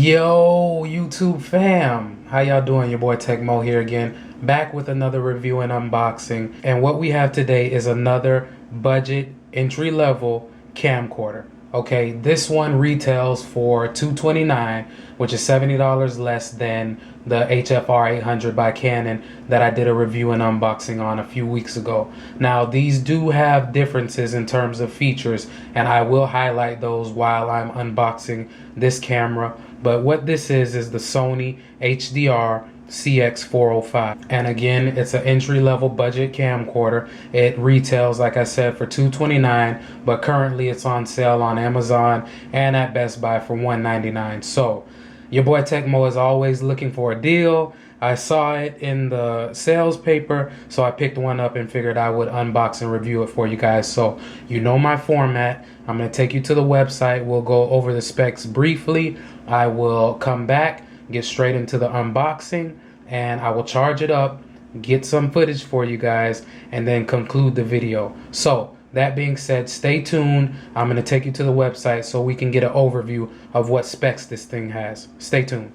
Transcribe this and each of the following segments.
Yo, YouTube fam, how y'all doing? Your boy Tech Mo here again, back with another review and unboxing. And what we have today is another budget entry-level camcorder. Okay, this one retails for $229, which is $70 less than the HFR 800 by Canon that I did a review and unboxing on a few weeks ago. Now, these do have differences in terms of features, and I will highlight those while I'm unboxing this camera. But what this is the Sony CX405. And again, it's an entry-level budget camcorder. It retails, like I said, for $229, but currently it's on sale on Amazon and at Best Buy for $199. So your boy Tecmo is always looking for a deal. I saw it in the sales paper, so I picked one up and figured I would unbox and review it for you guys. So you know my format. I'm going to take you to the website. We'll go over the specs briefly. I will come back, get straight into the unboxing, and I will charge it up, get some footage for you guys, and then conclude the video. So that being said, stay tuned. I'm going to take you to the website so we can get an overview of what specs this thing has. Stay tuned.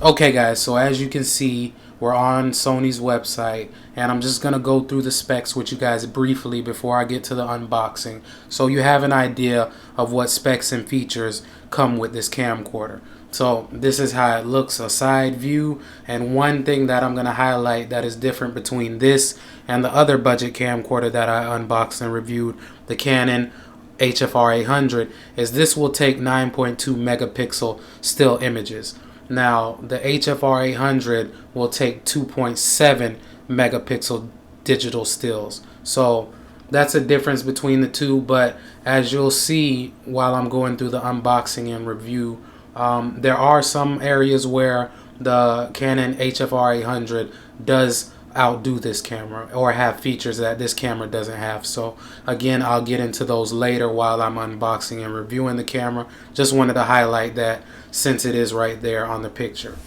Okay guys, so as you can see, we're on Sony's website, and I'm just going to go through the specs with you guys briefly before I get to the unboxing, so you have an idea of what specs and features come with this camcorder. So this is how it looks, a side view. And one thing that I'm going to highlight that is different between this and the other budget camcorder that I unboxed and reviewed, the Canon HFR 800, is this will take 9.2 megapixel still images. Now the HFR 800 will take 2.7 megapixel digital stills. So that's a difference between the two, but as you'll see while I'm going through the unboxing and review, there are some areas where the Canon HFR 800 does outdo this camera or have features that this camera doesn't have. So again, I'll get into those later while I'm unboxing and reviewing the camera. Just wanted to highlight that since it is right there on the picture.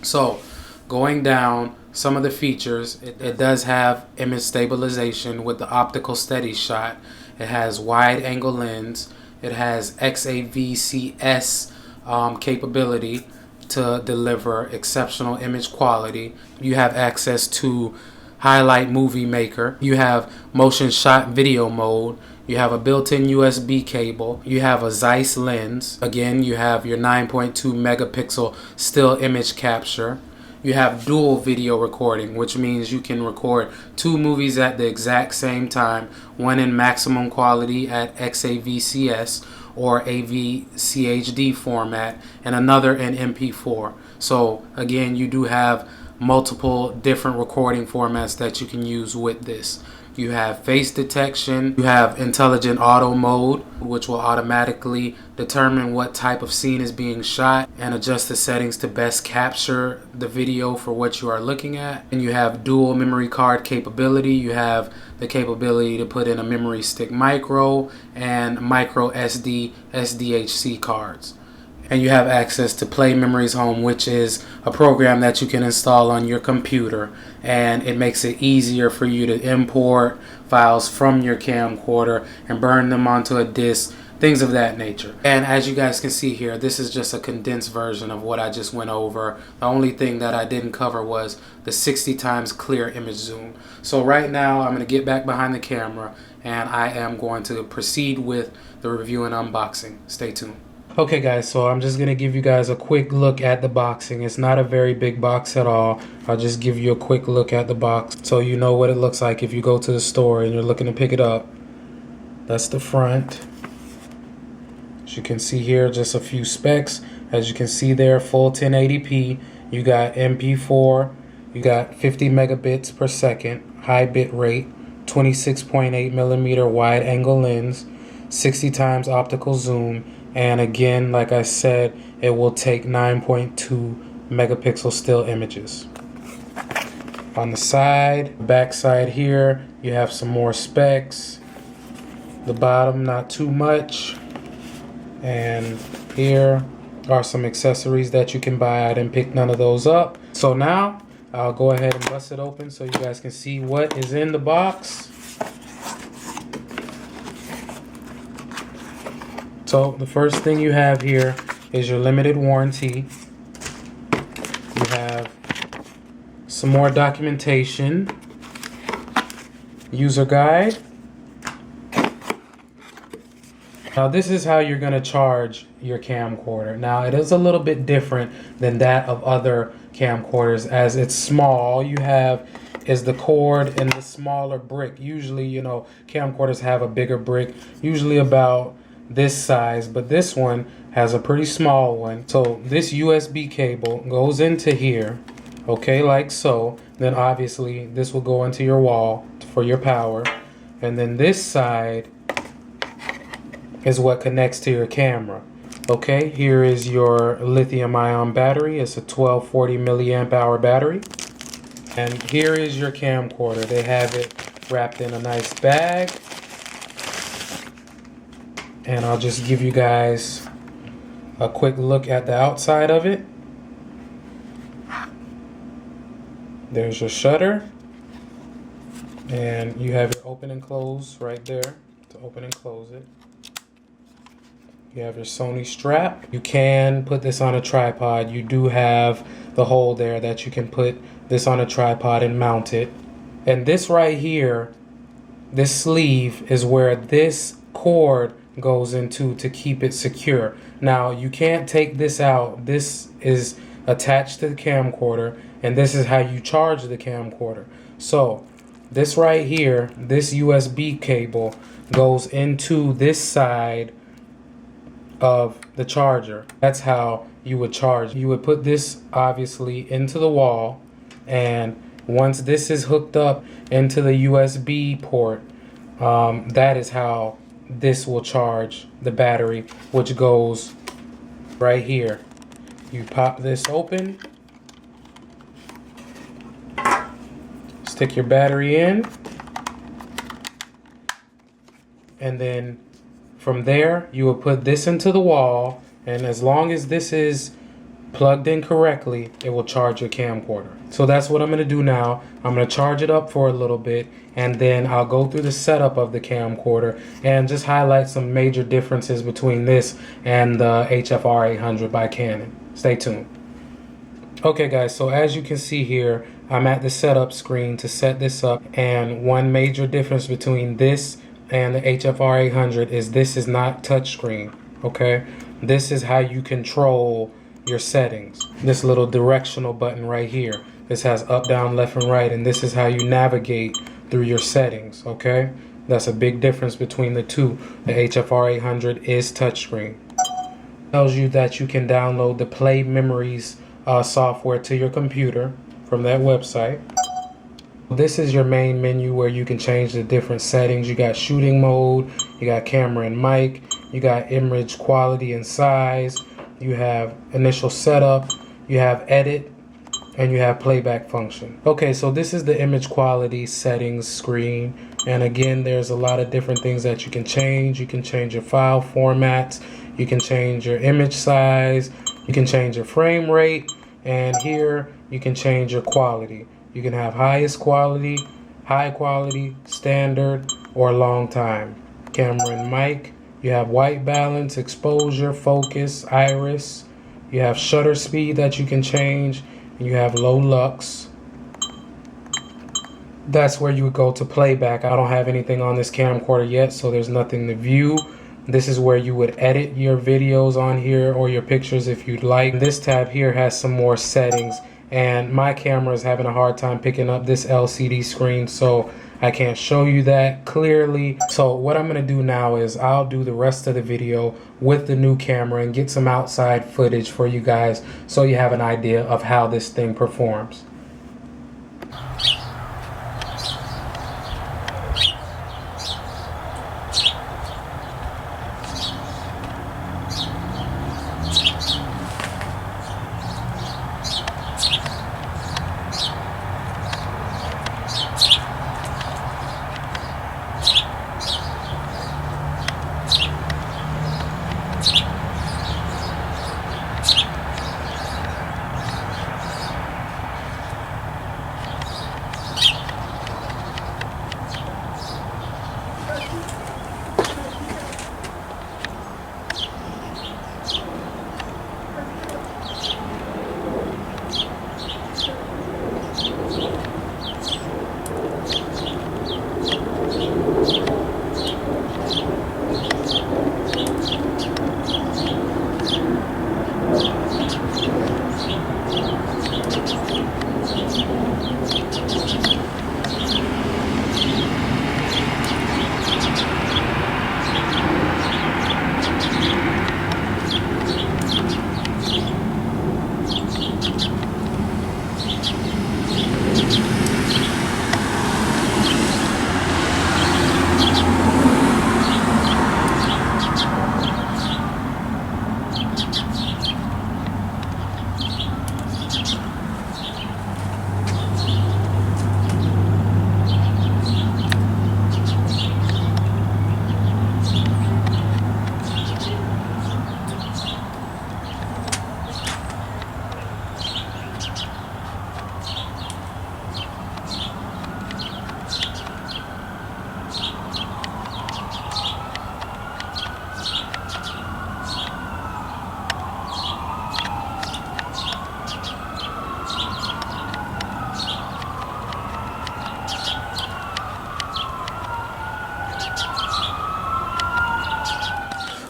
So going down some of the features, it does have image stabilization with the optical steady shot. It has wide angle lens. It has XAVCS capability to deliver exceptional image quality. You have access to Highlight Movie Maker. You have motion shot video mode. You have a built-in USB cable. You have a Zeiss lens. Again, you have your 9.2 megapixel still image capture. You have dual video recording, which means you can record two movies at the exact same time, one in maximum quality at XAVCS or AVCHD format, and another in MP4. So again, you do have multiple different recording formats that you can use with this. You have face detection. You have intelligent auto mode, which will automatically determine what type of scene is being shot and adjust the settings to best capture the video for what you are looking at. And you have dual memory card capability. You have the capability to put in a memory stick micro and micro SD SDHC cards. And you have access to Play Memories Home, which is a program that you can install on your computer, and it makes it easier for you to import files from your camcorder and burn them onto a disk, things of that nature. And as you guys can see here, this is just a condensed version of what I just went over. The only thing that I didn't cover was the 60 times clear image zoom. So right now I'm going to get back behind the camera and I am going to proceed with the review and unboxing. Stay tuned. Okay guys, so I'm just going to give you guys a quick look at the boxing. It's not a very big box at all. I'll just give you a quick look at the box so you know what it looks like if you go to the store and you're looking to pick it up. That's the front. As you can see here, just a few specs. As you can see there, full 1080p. You got MP4. You got 50 megabits per second, high bit rate, 26.8 millimeter wide angle lens, 60 times optical zoom. And again, like I said, it will take 9.2 megapixel still images. On the side, back side here, you have some more specs. The bottom, not too much. And here are some accessories that you can buy. I didn't pick none of those up. So now, I'll go ahead and bust it open so you guys can see what is in the box. So the first thing you have here is your limited warranty. You have some more documentation, user guide. Now this is how you're going to charge your camcorder. Now it is a little bit different than that of other camcorders, as it's small. All you have is the cord and the smaller brick. Usually, you know, camcorders have a bigger brick, usually about this size, but this one has a pretty small one. So this USB cable goes into here, okay, like so. Then obviously this will go into your wall for your power, and then this side is what connects to your camera. Okay, here is your lithium ion battery. It's a 1240 milliamp hour battery. And here is your camcorder. They have it wrapped in a nice bag. And I'll just give you guys a quick look at the outside of it. There's your shutter. And you have your open and close right there to open and close it. You have your Sony strap. You can put this on a tripod. You do have the hole there that you can put this on a tripod and mount it. And this right here, this sleeve, is where this cord goes into to keep it secure. Now you can't take this out. This is attached to the camcorder, and this is how you charge the camcorder. So this right here, this USB cable goes into this side of the charger. That's how you would charge. You would put this obviously into the wall, and once this is hooked up into the USB port, that is how this will charge the battery, which goes right here. You pop this open, stick your battery in, and then from there, you will put this into the wall, and as long as this is plugged in correctly, it will charge your camcorder. So that's what I'm going to do now. I'm going to charge it up for a little bit, and then I'll go through the setup of the camcorder and just highlight some major differences between this and the HFR800 by Canon. Stay tuned. Okay guys, so as you can see here, I'm at the setup screen to set this up, and one major difference between this and the HFR800 is this is not touchscreen, okay? This is how you control your settings. This little directional button right here. This has up, down, left, and right, and this is how you navigate through your settings, okay? That's a big difference between the two. The HFR800 is touchscreen. Tells you that you can download the Play Memories software to your computer from that website. This is your main menu where you can change the different settings. You got shooting mode, you got camera and mic, you got image quality and size, you have initial setup, you have edit, and you have playback function. Okay, so this is the image quality settings screen, and again, there's a lot of different things that you can change. You can change your file formats, you can change your image size, you can change your frame rate, and here you can change your quality. You can have highest quality, high quality, standard, or long time. Camera and mic. You have white balance, exposure, focus, iris. You have shutter speed that you can change. And you have low lux. That's where you would go to playback. I don't have anything on this camcorder yet, so there's nothing to view. This is where you would edit your videos on here or your pictures if you'd like. This tab here has some more settings, and my camera is having a hard time picking up this LCD screen, so I can't show you that clearly. So what I'm going to do now is I'll do the rest of the video with the new camera and get some outside footage for you guys so you have an idea of how this thing performs.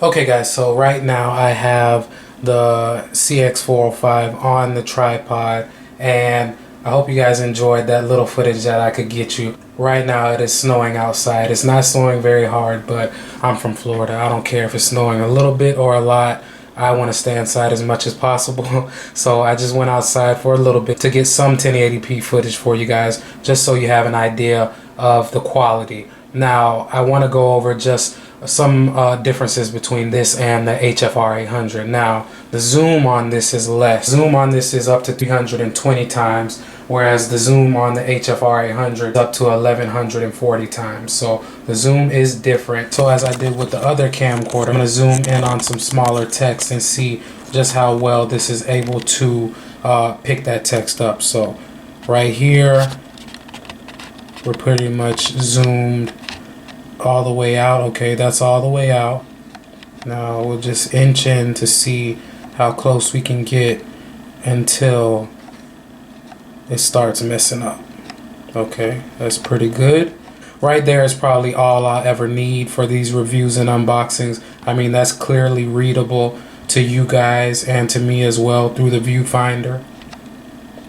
Okay guys, so right now I have the CX405 on the tripod, and I hope you guys enjoyed that little footage that I could get you. Right now it is snowing outside. It's not snowing very hard, but I'm from Florida. I don't care if it's snowing a little bit or a lot. I want to stay inside as much as possible. So I just went outside for a little bit to get some 1080p footage for you guys, just so you have an idea of the quality. Now I want to go over just some differences between this and the HFR 800. Now the zoom on this is less. Zoom on this is up to 320 times, whereas the zoom on the HFR 800 is up to 1140 times. So the zoom is different. So as I did with the other camcorder, I'm going to zoom in on some smaller text and see just how well this is able to pick that text up. So right here we're pretty much zoomed all the way out. Okay, that's all the way out. Now we'll just inch in to see how close we can get until it starts messing up. Okay, that's pretty good. Right there is probably all I'll ever need for these reviews and unboxings. I mean, that's clearly readable to you guys and to me as well through the viewfinder.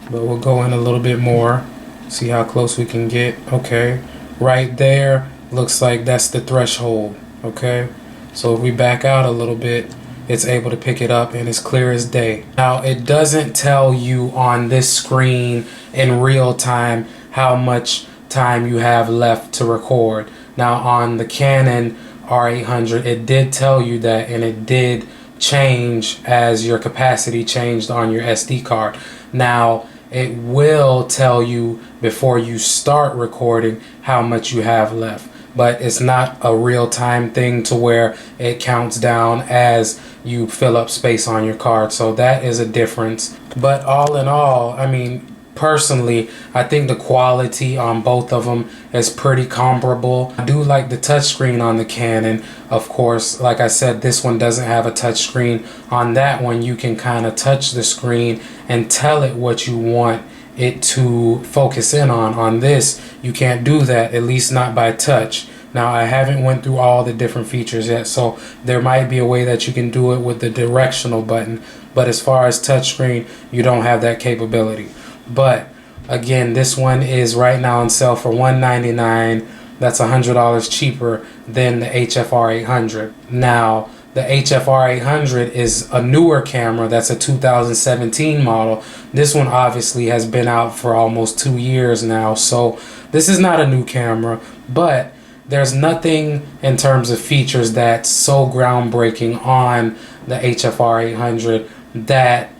But we'll go in a little bit more, see how close we can get. Okay, right there looks like that's the threshold. Okay, so if we back out a little bit, it's able to pick it up and it's clear as day. Now it doesn't tell you on this screen in real time how much time you have left to record. Now on the Canon R800 it did tell you that, and it did change as your capacity changed on your SD card. Now it will tell you before you start recording how much you have left, but it's not a real-time thing to where it counts down as you fill up space on your card. So that is a difference. But all in all, I mean, personally, I think the quality on both of them is pretty comparable. I do like the touchscreen on the Canon. Of course, like I said, this one doesn't have a touchscreen. On that one, you can kind of touch the screen and tell it what you want it to focus in on. On this, you can't do that, at least not by touch. Now I haven't went through all the different features yet, so there might be a way that you can do it with the directional button, but as far as touchscreen, you don't have that capability. But again, this one is right now on sale for $199. That's $100 cheaper than the HFR 800. Now the HFR 800 is a newer camera. That's a 2017 model. This one obviously has been out for almost 2 years now, so this is not a new camera, but there's nothing in terms of features that's so groundbreaking on the HFR 800 that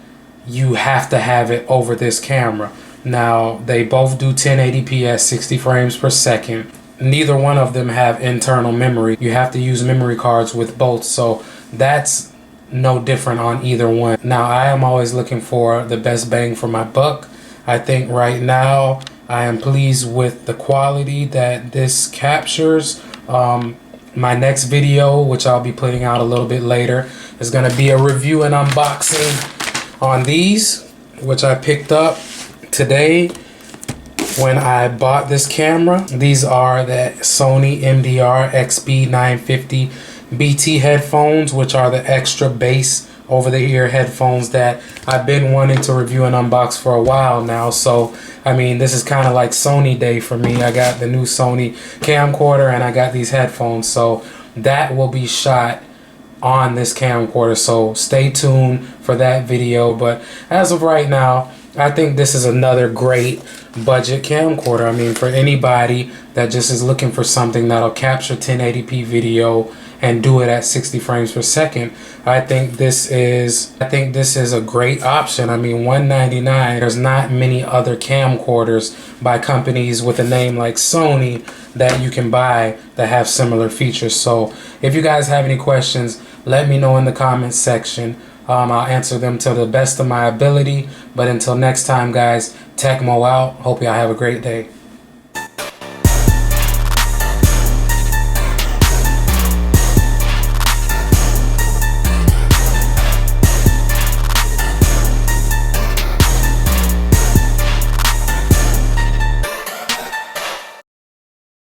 you have to have it over this camera. Now they both do 1080p at 60 frames per second. Neither one of them have internal memory. You have to use memory cards with both, so that's no different on either one. Now I am always looking for the best bang for my buck. I think right now I am pleased with the quality that this captures. My next video, which I'll be putting out a little bit later, is going to be a review and unboxing on these, which I picked up today when I bought this camera. These are the Sony MDR XB950 BT headphones, which are the extra bass over-the-ear headphones that I've been wanting to review and unbox for a while now. So I mean, this is kind of like Sony day for me. I got the new Sony camcorder and I got these headphones, so that will be shot on this camcorder, so stay tuned for that video. But as of right now, I think this is another great budget camcorder. I mean, for anybody that just is looking for something that'll capture 1080p video and do it at 60 frames per second, I think this is a great option. I mean, $199. There's not many other camcorders by companies with a name like Sony that you can buy that have similar features. So if you guys have any questions, let me know in the comments section. I'll answer them to the best of my ability. But until next time, guys, Tecmo out. Hope y'all have a great day.